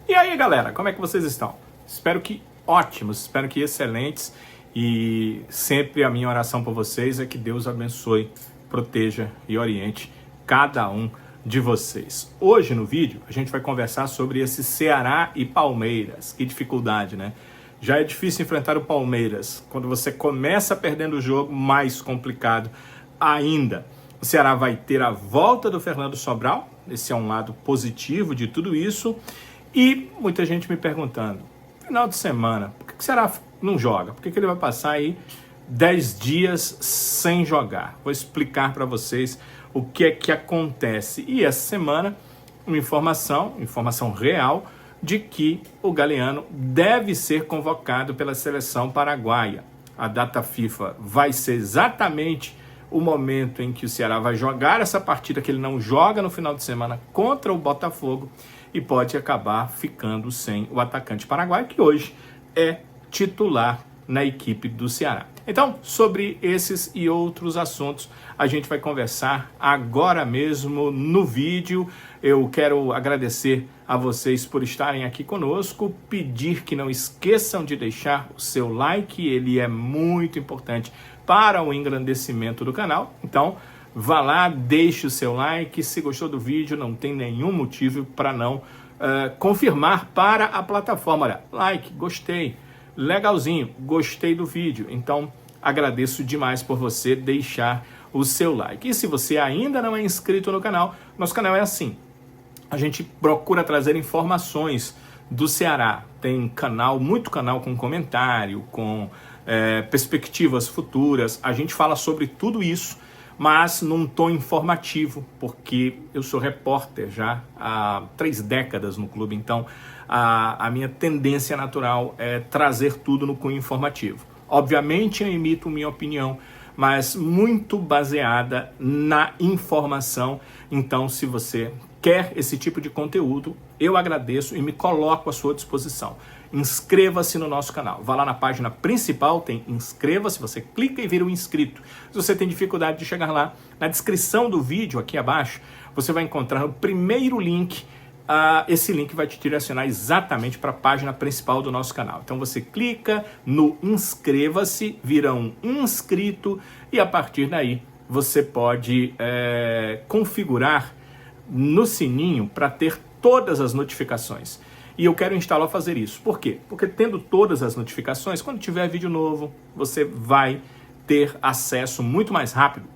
E aí, galera, como é que vocês estão? Espero que ótimos, espero que excelentes, e sempre a minha oração por vocês é que Deus abençoe, proteja e oriente cada um de vocês. Hoje no vídeo a gente vai conversar sobre esse Ceará e Palmeiras. Que dificuldade, né? Já é difícil enfrentar o Palmeiras. Quando você começa perdendo o jogo, mais complicado ainda. O Ceará vai ter a volta do Fernando Sobral, esse é um lado positivo de tudo isso. E muita gente me perguntando, final de semana, por que o Ceará não joga? Por que ele vai passar aí 10 dias sem jogar? Vou explicar para vocês o que é que acontece. E essa semana, uma informação real, de que o Galeano deve ser convocado pela seleção paraguaia. A data FIFA vai ser exatamente o momento em que o Ceará vai jogar essa partida que ele não joga no final de semana contra o Botafogo e pode acabar ficando sem o atacante paraguaio, que hoje é titular na equipe do Ceará. Então, sobre esses e outros assuntos, a gente vai conversar agora mesmo no vídeo. Eu quero agradecer a vocês por estarem aqui conosco, pedir que não esqueçam de deixar o seu like, ele é muito importante para o engrandecimento do canal. Então, vá lá, deixe o seu like. Se gostou do vídeo, não tem nenhum motivo para não confirmar para a plataforma. Olha, like, gostei, legalzinho, gostei do vídeo. Então, agradeço demais por você deixar o seu like. E se você ainda não é inscrito no canal, nosso canal é assim. A gente procura trazer informações do Ceará. Tem canal, muito canal com comentário, com perspectivas futuras. A gente fala sobre tudo isso, mas num tom informativo, porque eu sou repórter já há 3 décadas no clube, então a minha tendência natural é trazer tudo no cunho informativo. Obviamente eu emito minha opinião, mas muito baseada na informação. Então, se você quer esse tipo de conteúdo, eu agradeço e me coloco à sua disposição. Inscreva-se no nosso canal. Vá lá na página principal, tem inscreva-se, você clica e vira um inscrito. Se você tem dificuldade de chegar lá, na descrição do vídeo aqui abaixo, você vai encontrar o primeiro link. Esse link vai te direcionar exatamente para a página principal do nosso canal. Então você clica no inscreva-se, vira um inscrito e a partir daí você pode configurar no sininho para ter todas as notificações. E eu quero instalar fazer isso. Por quê? Porque tendo todas as notificações, quando tiver vídeo novo, você vai ter acesso muito mais rápido.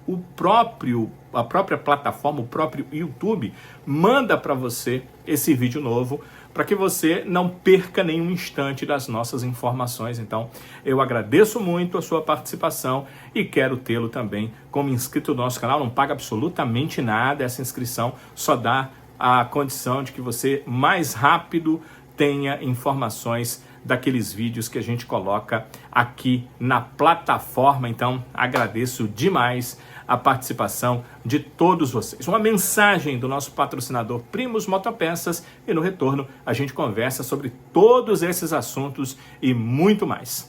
A própria plataforma, o próprio YouTube, manda para você esse vídeo novo, para que você não perca nenhum instante das nossas informações. Então, eu agradeço muito a sua participação e quero tê-lo também como inscrito do nosso canal. Não paga absolutamente nada essa inscrição, só dá a condição de que você mais rápido tenha informações daqueles vídeos que a gente coloca aqui na plataforma. Então, agradeço demais a participação de todos vocês. Uma mensagem do nosso patrocinador Primus Motopeças e no retorno a gente conversa sobre todos esses assuntos e muito mais.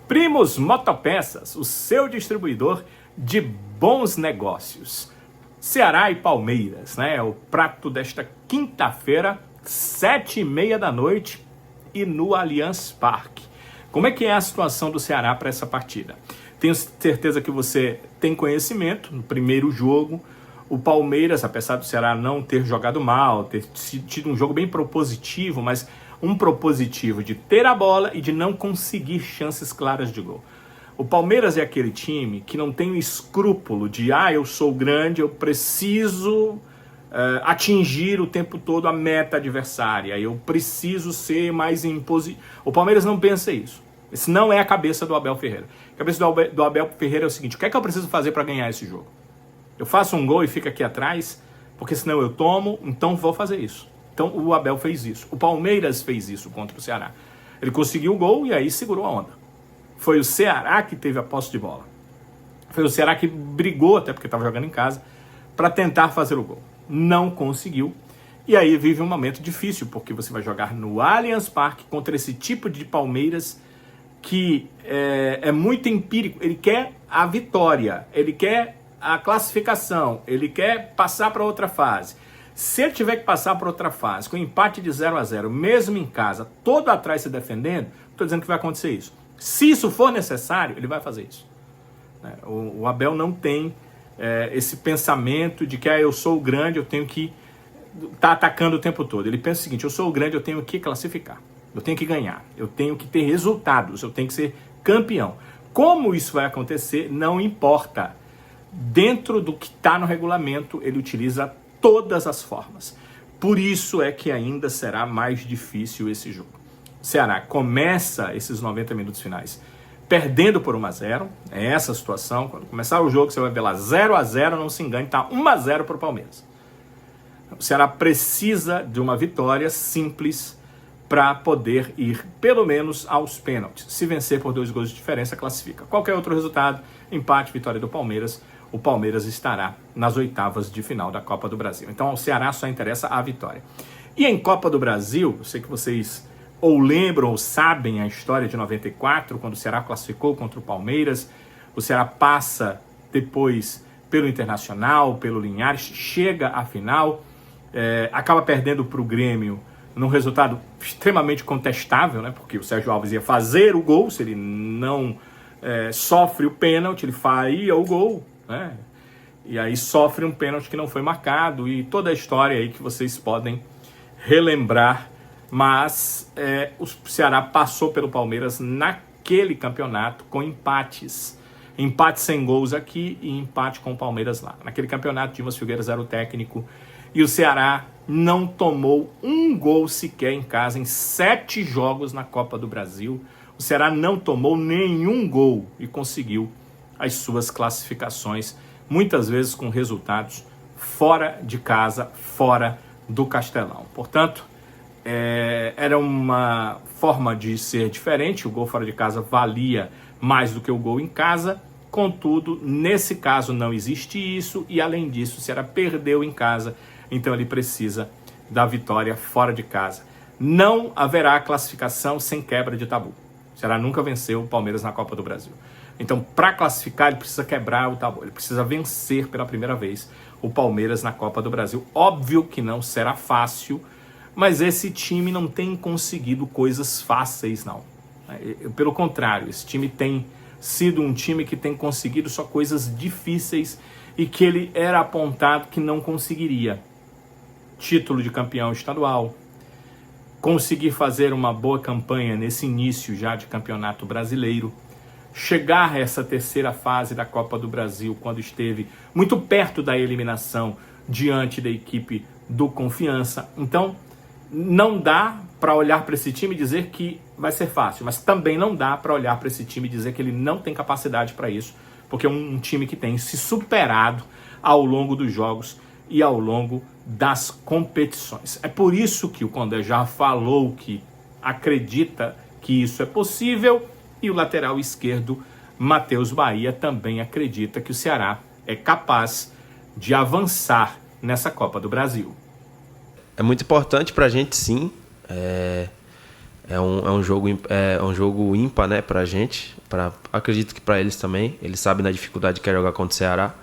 Primus Motopeças, o seu distribuidor de bons negócios. Ceará e Palmeiras, né? É o prato desta quinta-feira, 7h30 da noite e no Allianz Parque. Como é que é a situação do Ceará para essa partida? Tenho certeza que você tem conhecimento. No primeiro jogo, o Palmeiras, apesar do Ceará não ter jogado mal, ter tido um jogo bem propositivo, mas um propositivo de ter a bola e de não conseguir chances claras de gol. O Palmeiras é aquele time que não tem o escrúpulo de eu sou grande, eu preciso atingir o tempo todo a meta adversária, eu preciso ser mais impositivo. O Palmeiras não pensa isso. Esse não é a cabeça do Abel Ferreira. A cabeça do Abel Ferreira é o seguinte: o que é que eu preciso fazer para ganhar esse jogo? Eu faço um gol e fico aqui atrás, porque senão eu tomo, então vou fazer isso. Então o Abel fez isso. O Palmeiras fez isso contra o Ceará. Ele conseguiu o gol e aí segurou a onda. Foi o Ceará que teve a posse de bola. Foi o Ceará que brigou, até porque estava jogando em casa, para tentar fazer o gol. Não conseguiu. E aí vive um momento difícil, porque você vai jogar no Allianz Parque contra esse tipo de Palmeiras que é muito empírico. Ele quer a vitória, ele quer a classificação, ele quer passar para outra fase. Se ele tiver que passar para outra fase, com empate de 0-0, mesmo em casa, todo atrás se defendendo, estou dizendo que vai acontecer isso. Se isso for necessário, ele vai fazer isso. O Abel não tem esse pensamento de que eu sou o grande, eu tenho que estar atacando o tempo todo. Ele pensa o seguinte: eu sou o grande, eu tenho que classificar, eu tenho que ganhar, eu tenho que ter resultados, eu tenho que ser campeão. Como isso vai acontecer, não importa. Dentro do que está no regulamento, ele utiliza todas as formas. Por isso é que ainda será mais difícil esse jogo. O Ceará começa esses 90 minutos finais perdendo por 1-0. É essa a situação. Quando começar o jogo, você vai ver lá 0-0, não se engane, está 1-0 para o Palmeiras. O Ceará precisa de uma vitória simples para poder ir pelo menos aos pênaltis. Se vencer por 2 gols de diferença, classifica. Qualquer outro resultado, empate, vitória do Palmeiras, o Palmeiras estará nas oitavas de final da Copa do Brasil. Então ao Ceará só interessa a vitória. E em Copa do Brasil, eu sei que vocês ou lembram ou sabem a história de 94, quando o Ceará classificou contra o Palmeiras. O Ceará passa depois pelo Internacional, pelo Linhares, chega à final, acaba perdendo para o Grêmio num resultado extremamente contestável, né? Porque o Sérgio Alves ia fazer o gol, se ele não sofre o pênalti, ele faria o gol, né? E aí sofre um pênalti que não foi marcado, e toda a história aí que vocês podem relembrar. Mas o Ceará passou pelo Palmeiras naquele campeonato com empates. Empate sem gols aqui e empate com o Palmeiras lá. Naquele campeonato, Dimas Filgueiras era o técnico e o Ceará não tomou um gol sequer em casa em 7 jogos na Copa do Brasil. O Ceará não tomou nenhum gol e conseguiu as suas classificações, muitas vezes com resultados fora de casa, fora do Castelão. Portanto, era uma forma de ser diferente. O gol fora de casa valia mais do que o gol em casa. Contudo, nesse caso não existe isso, e além disso, o Ceará perdeu em casa, então ele precisa da vitória fora de casa. Não haverá classificação sem quebra de tabu. O Ceará nunca venceu o Palmeiras na Copa do Brasil. Então, para classificar, ele precisa quebrar o tabu, ele precisa vencer pela primeira vez o Palmeiras na Copa do Brasil. Óbvio que não será fácil, mas esse time não tem conseguido coisas fáceis, não. Pelo contrário, esse time tem sido um time que tem conseguido só coisas difíceis e que ele era apontado que não conseguiria. Título de campeão estadual, conseguir fazer uma boa campanha nesse início já de campeonato brasileiro, chegar a essa terceira fase da Copa do Brasil, quando esteve muito perto da eliminação diante da equipe do Confiança. Então, não dá para olhar para esse time e dizer que vai ser fácil, mas também não dá para olhar para esse time e dizer que ele não tem capacidade para isso, porque é um time que tem se superado ao longo dos jogos e ao longo das competições. É por isso que o Condé já falou que acredita que isso é possível, e o lateral esquerdo, Matheus Bahia, também acredita que o Ceará é capaz de avançar nessa Copa do Brasil. É muito importante pra gente, sim. É um jogo ímpar, né, pra gente. Acredito que pra eles também. Eles sabem da dificuldade que é jogar contra o Ceará.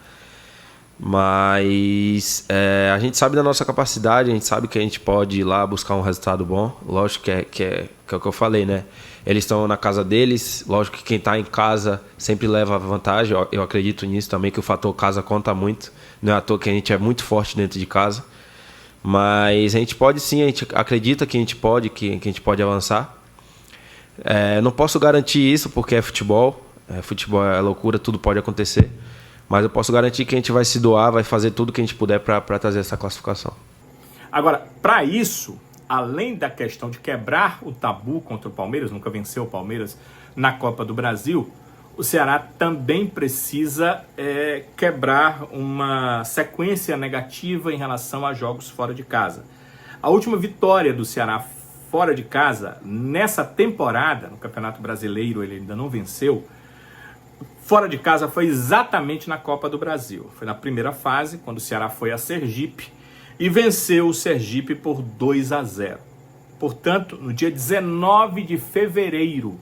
Mas a gente sabe da nossa capacidade, a gente sabe que a gente pode ir lá buscar um resultado bom. Lógico que é o que eu falei, né? Eles estão na casa deles. Lógico que quem está em casa sempre leva vantagem. Eu acredito nisso também, que o fator casa conta muito. Não é à toa que a gente é muito forte dentro de casa. Mas a gente pode sim, a gente acredita que a gente pode, que a gente pode avançar. Não posso garantir isso porque é futebol. Futebol é loucura, tudo pode acontecer. Mas eu posso garantir que a gente vai se doar, vai fazer tudo que a gente puder para trazer essa classificação. Agora, para isso, além da questão de quebrar o tabu contra o Palmeiras, nunca venceu o Palmeiras na Copa do Brasil, o Ceará também precisa quebrar uma sequência negativa em relação a jogos fora de casa. A última vitória do Ceará fora de casa, nessa temporada, no Campeonato Brasileiro ele ainda não venceu, fora de casa foi exatamente na Copa do Brasil. Foi na primeira fase, quando o Ceará foi a Sergipe e venceu o Sergipe por 2-0. Portanto, no dia 19 de fevereiro,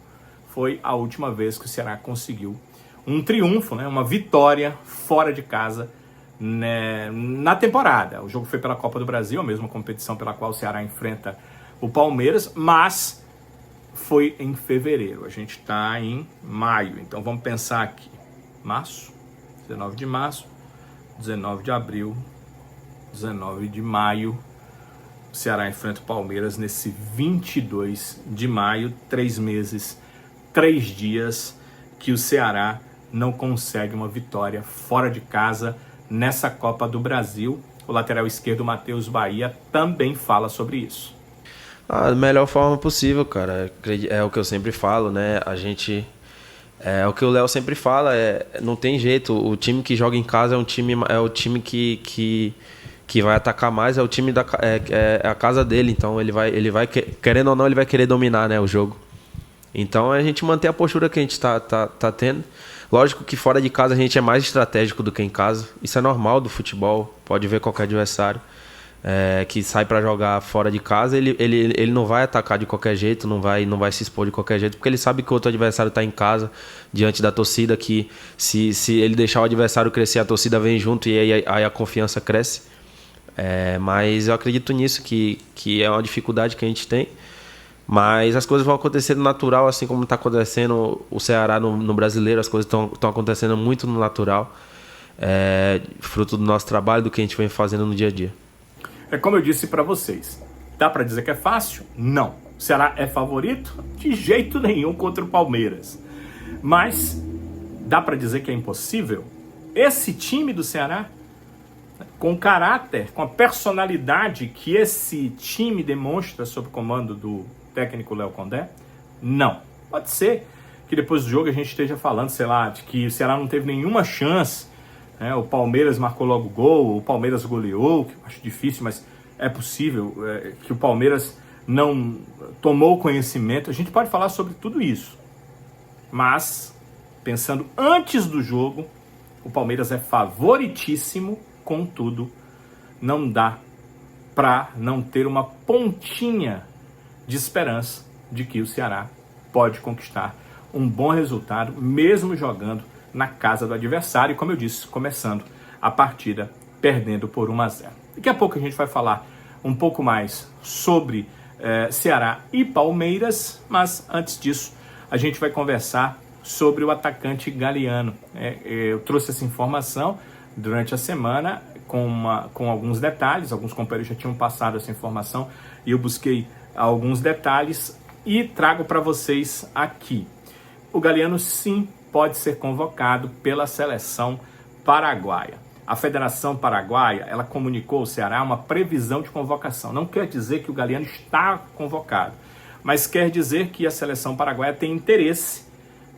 foi a última vez que o Ceará conseguiu um triunfo, né, uma vitória fora de casa, né, na temporada. O jogo foi pela Copa do Brasil, a mesma competição pela qual o Ceará enfrenta o Palmeiras, mas foi em fevereiro. A gente está em maio, então vamos pensar aqui. Março, 19 de março, 19 de abril, 19 de maio. O Ceará enfrenta o Palmeiras nesse 22 de maio, 3 meses, 3 dias que o Ceará não consegue uma vitória fora de casa nessa Copa do Brasil. O lateral esquerdo, Matheus Bahia, também fala sobre isso. Da melhor forma possível, cara. É o que eu sempre falo, né? A gente... É o que o Léo sempre fala, não tem jeito. O time que joga em casa é o time que vai atacar mais, é o time a casa dele. Então ele vai querendo ou não, ele vai querer dominar, né, o jogo. Então a gente mantém a postura que a gente tá tendo. Lógico que fora de casa a gente é mais estratégico do que em casa. Isso é normal do futebol, pode ver qualquer adversário que sai para jogar fora de casa, ele não vai atacar de qualquer jeito, não vai se expor de qualquer jeito, porque ele sabe que o outro adversário está em casa, diante da torcida, que se ele deixar o adversário crescer, a torcida vem junto e aí a confiança cresce. Mas eu acredito nisso, que é uma dificuldade que a gente tem, mas as coisas vão acontecendo natural, assim como está acontecendo o Ceará no Brasileiro, as coisas estão acontecendo muito no natural, fruto do nosso trabalho, do que a gente vem fazendo no dia a dia. É como eu disse para vocês, dá para dizer que é fácil? Não. O Ceará é favorito? De jeito nenhum contra o Palmeiras. Mas dá para dizer que é impossível? Esse time do Ceará, com o caráter, com a personalidade que esse time demonstra sob o comando do técnico Léo Condé? Não. Pode ser que depois do jogo a gente esteja falando, sei lá, de que o Ceará não teve nenhuma chance. O Palmeiras marcou logo gol, o Palmeiras goleou, que eu acho difícil, mas é possível que o Palmeiras não tomou conhecimento. A gente pode falar sobre tudo isso. Mas, pensando antes do jogo, o Palmeiras é favoritíssimo, contudo, não dá para não ter uma pontinha de esperança de que o Ceará pode conquistar um bom resultado, mesmo jogando na casa do adversário, e como eu disse, começando a partida perdendo por 1-0. Daqui a pouco a gente vai falar um pouco mais sobre Ceará e Palmeiras, mas antes disso a gente vai conversar sobre o atacante Galeano. Eu trouxe essa informação durante a semana com alguns detalhes, alguns companheiros já tinham passado essa informação e eu busquei alguns detalhes e trago para vocês aqui. O Galeano sim pode ser convocado pela seleção paraguaia. A Federação Paraguaia, ela comunicou ao Ceará uma previsão de convocação. Não quer dizer que o Galeano está convocado, mas quer dizer que a seleção paraguaia tem interesse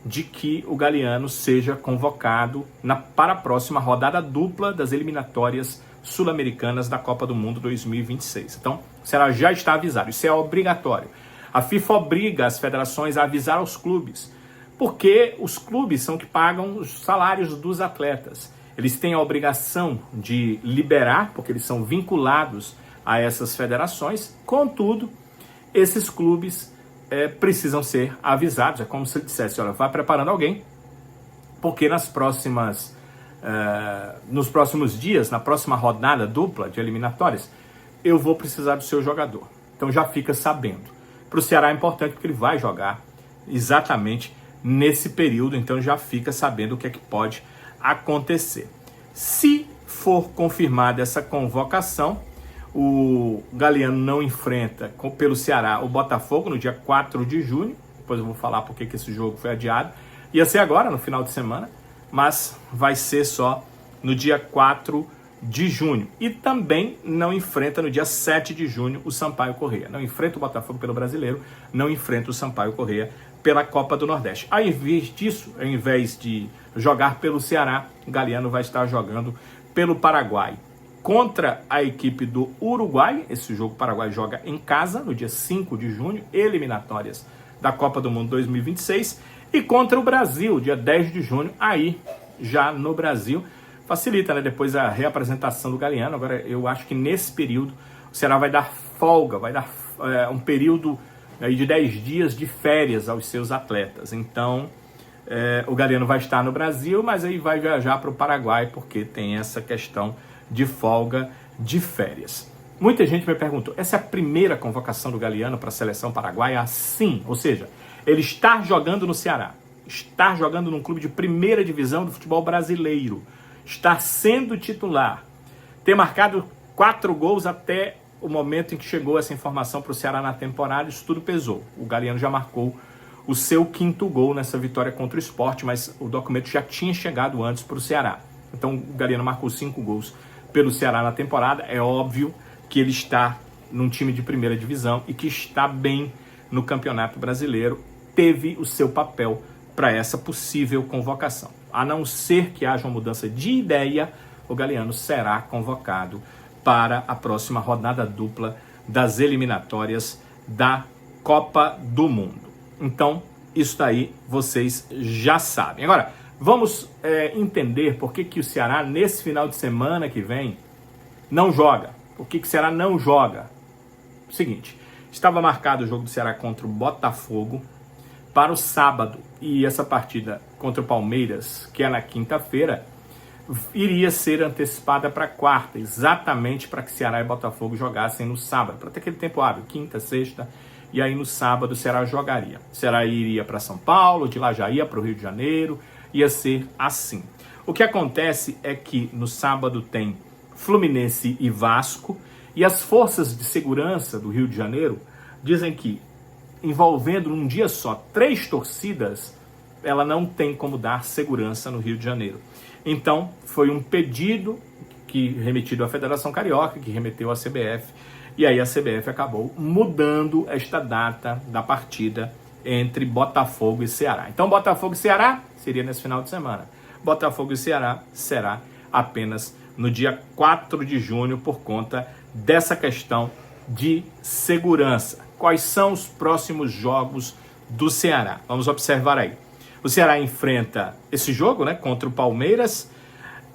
de que o Galeano seja convocado para a próxima rodada dupla das eliminatórias sul-americanas da Copa do Mundo 2026. Então, o Ceará já está avisado, isso é obrigatório. A FIFA obriga as federações a avisar aos clubes, porque os clubes são que pagam os salários dos atletas. Eles têm a obrigação de liberar, porque eles são vinculados a essas federações. Contudo, esses clubes precisam ser avisados. É como se ele dissesse, olha, vai preparando alguém, porque nos próximos dias, na próxima rodada dupla de eliminatórias, eu vou precisar do seu jogador. Então já fica sabendo. Para o Ceará é importante porque ele vai jogar exatamente nesse período, então já fica sabendo o que é que pode acontecer. Se for confirmada essa convocação, O Galeano não enfrenta pelo Ceará o Botafogo no dia 4 de junho. Depois eu vou falar porque que esse jogo foi adiado. Ia ser agora, no final de semana, mas vai ser só no dia 4 de junho. E também não enfrenta no dia 7 de junho o Sampaio Corrêa. Não enfrenta o Botafogo pelo Brasileiro, não enfrenta o Sampaio Corrêa pela Copa do Nordeste. Ao invés disso, ao invés de jogar pelo Ceará, o Galeano vai estar jogando pelo Paraguai. Contra a equipe do Uruguai, esse jogo o Paraguai joga em casa, no dia 5 de junho, eliminatórias da Copa do Mundo 2026, e contra o Brasil, dia 10 de junho, aí já no Brasil, facilita, né? Depois a reapresentação do Galeano. Agora eu acho que nesse período o Ceará vai dar folga, vai dar um período aí de 10 dias de férias aos seus atletas. Então o Galeano vai estar no Brasil, mas aí vai viajar para o Paraguai, porque tem essa questão de folga de férias. Muita gente me perguntou, essa é a primeira convocação do Galeano para a seleção paraguaia? Sim, ou seja, ele está jogando no Ceará, está jogando num clube de primeira divisão do futebol brasileiro, está sendo titular, ter marcado 4 gols até o momento em que chegou essa informação para o Ceará na temporada, isso tudo pesou. O Galeano já marcou o seu 5º gol nessa vitória contra o Sport, mas o documento já tinha chegado antes para o Ceará. Então o Galeano marcou 5 gols pelo Ceará na temporada. É óbvio que ele está num time de primeira divisão e que está bem no Campeonato Brasileiro, teve o seu papel para essa possível convocação. A não ser que haja uma mudança de ideia, o Galeano será convocado para a próxima rodada dupla das eliminatórias da Copa do Mundo. Então, isso daí vocês já sabem. Agora, vamos entender por que o Ceará, nesse final de semana que vem, não joga. Por que o Ceará não joga? Seguinte, estava marcado o jogo do Ceará contra o Botafogo para o sábado. E essa partida contra o Palmeiras, que é na quinta-feira, iria ser antecipada para quarta, exatamente para que Ceará e Botafogo jogassem no sábado, para ter aquele tempo hábil, quinta, sexta, e aí no sábado o Ceará jogaria. O Ceará iria para São Paulo, de lá já ia para o Rio de Janeiro, ia ser assim. O que acontece é que no sábado tem Fluminense e Vasco, e as forças de segurança do Rio de Janeiro dizem que, envolvendo num dia só 3 torcidas, ela não tem como dar segurança no Rio de Janeiro. Então, foi um pedido remetido à Federação Carioca, que remeteu à CBF, e aí a CBF acabou mudando esta data da partida entre Botafogo e Ceará. Então, Botafogo e Ceará seria nesse final de semana. Botafogo e Ceará será apenas no dia 4 de junho, por conta dessa questão de segurança. Quais são os próximos jogos do Ceará? Vamos observar aí. O Ceará enfrenta esse jogo, né, contra o Palmeiras,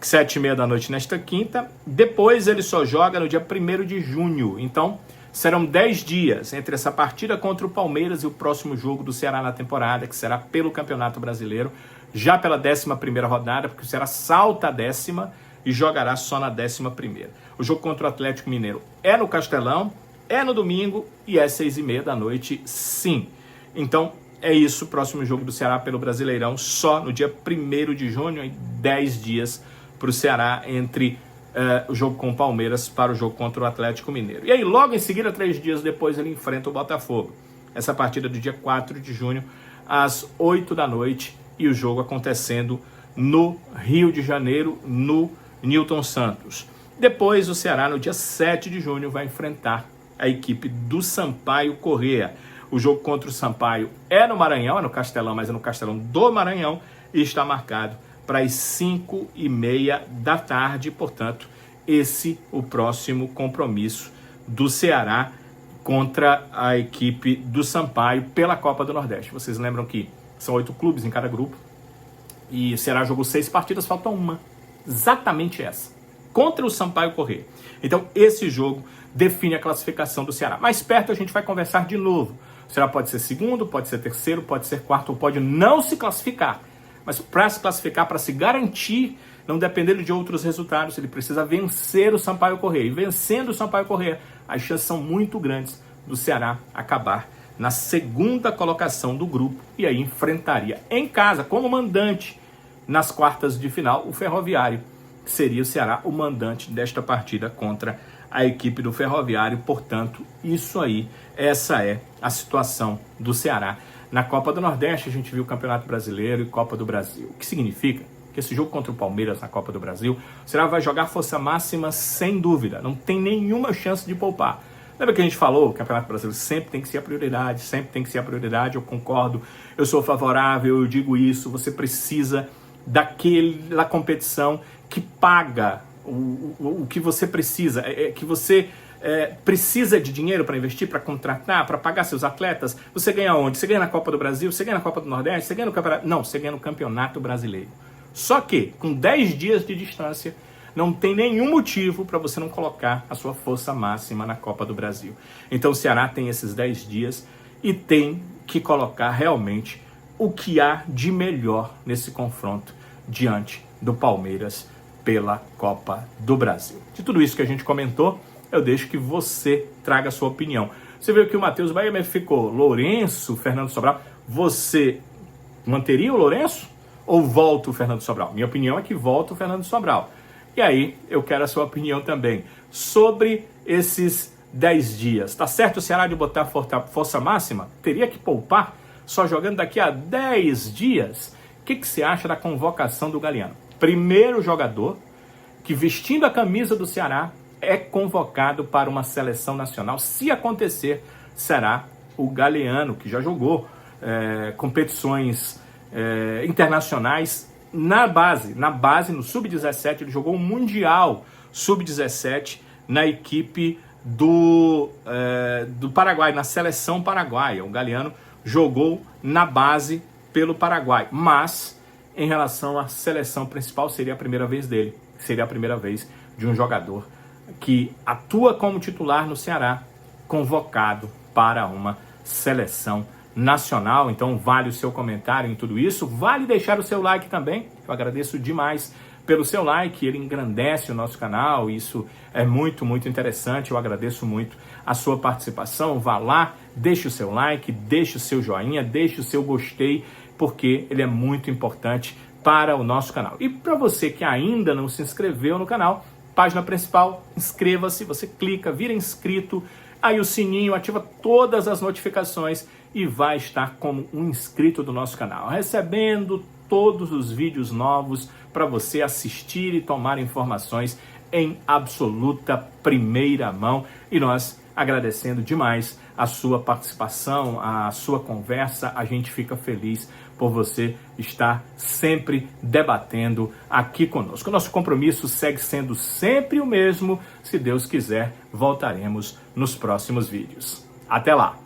7h30 da noite nesta quinta. Depois ele só joga no dia 1º de junho. Então, serão 10 dias entre essa partida contra o Palmeiras e o próximo jogo do Ceará na temporada, que será pelo Campeonato Brasileiro, já pela 11ª rodada, porque o Ceará salta a 10ª e jogará só na 11ª. O jogo contra o Atlético Mineiro é no Castelão, é no domingo e é 6h30 da noite, sim. Então, é isso, o próximo jogo do Ceará pelo Brasileirão, só no dia 1º de junho, em 10 dias para o Ceará, entre o jogo com o Palmeiras para o jogo contra o Atlético Mineiro. E aí, logo em seguida, 3 dias depois, ele enfrenta o Botafogo. Essa partida do dia 4 de junho, às 8 da noite, e o jogo acontecendo no Rio de Janeiro, no Newton Santos. Depois, o Ceará, no dia 7 de junho, vai enfrentar a equipe do Sampaio Corrêa. O jogo contra o Sampaio é no Maranhão, é no Castelão, mas é no Castelão do Maranhão, e está marcado para as 5h30 da tarde. Portanto, esse o próximo compromisso do Ceará contra a equipe do Sampaio pela Copa do Nordeste. Vocês lembram que são 8 clubes em cada grupo, e o Ceará jogou 6 partidas, falta uma, exatamente essa, contra o Sampaio Corrêa. Então, esse jogo define a classificação do Ceará. Mais perto a gente vai conversar de novo. O Ceará pode ser segundo, pode ser terceiro, pode ser quarto, ou pode não se classificar. Mas para se classificar, para se garantir, não dependendo de outros resultados, ele precisa vencer o Sampaio Corrêa. E vencendo o Sampaio Corrêa, as chances são muito grandes do Ceará acabar na 2ª colocação do grupo, e aí enfrentaria em casa, como mandante, nas quartas de final, o Ferroviário, que seria o Ceará o mandante desta partida contra a equipe do Ferroviário. Portanto, isso aí, essa é a situação do Ceará. Na Copa do Nordeste a gente viu o Campeonato Brasileiro e Copa do Brasil. O que significa que esse jogo contra o Palmeiras na Copa do Brasil, o Ceará vai jogar força máxima sem dúvida, não tem nenhuma chance de poupar. Lembra que a gente falou, o Campeonato Brasileiro sempre tem que ser a prioridade, sempre tem que ser a prioridade, eu concordo, eu sou favorável, eu digo isso, você precisa daquela competição que paga o que você precisa, que você precisa de dinheiro para investir, para contratar, para pagar seus atletas. Você ganha onde? Você ganha na Copa do Brasil, você ganha na Copa do Nordeste, você ganha no Campeonato... Não, você ganha no Campeonato Brasileiro. Só que, com 10 dias de distância, não tem nenhum motivo para você não colocar a sua força máxima na Copa do Brasil. Então o Ceará tem esses 10 dias e tem que colocar realmente o que há de melhor nesse confronto diante do Palmeiras pela Copa do Brasil. De tudo isso que a gente comentou, eu deixo que você traga a sua opinião. Você viu que o Matheus Bahia ficou Lourenço, Fernando Sobral. Você manteria o Lourenço ou volta o Fernando Sobral? Minha opinião é que volta o Fernando Sobral. E aí, eu quero a sua opinião também sobre esses 10 dias. Tá certo o Ceará de botar força máxima? Teria que poupar só jogando daqui a 10 dias? O que você acha da convocação do Galhardo? Primeiro jogador que, vestindo a camisa do Ceará, é convocado para uma seleção nacional. Se acontecer, será o Galeano, que já jogou competições internacionais na base, no Sub-17. Ele jogou um Mundial Sub-17 na equipe do Paraguai, na seleção paraguaia. O Galeano jogou na base pelo Paraguai, mas em relação à seleção principal seria a primeira vez dele, seria a primeira vez de um jogador que atua como titular no Ceará, convocado para uma seleção nacional. Então vale o seu comentário em tudo isso, vale deixar o seu like também, eu agradeço demais pelo seu like, ele engrandece o nosso canal, isso é muito, muito interessante, eu agradeço muito a sua participação. Vá lá, deixe o seu like, deixe o seu joinha, deixe o seu gostei, porque ele é muito importante para o nosso canal. E para você que ainda não se inscreveu no canal, página principal, inscreva-se, você clica, vira inscrito, aí o sininho, ativa todas as notificações e vai estar como um inscrito do nosso canal, recebendo todos os vídeos novos para você assistir e tomar informações em absoluta primeira mão. E nós agradecendo demais a sua participação, a sua conversa, a gente fica feliz por você estar sempre debatendo aqui conosco. Nosso compromisso segue sendo sempre o mesmo. Se Deus quiser, voltaremos nos próximos vídeos. Até lá!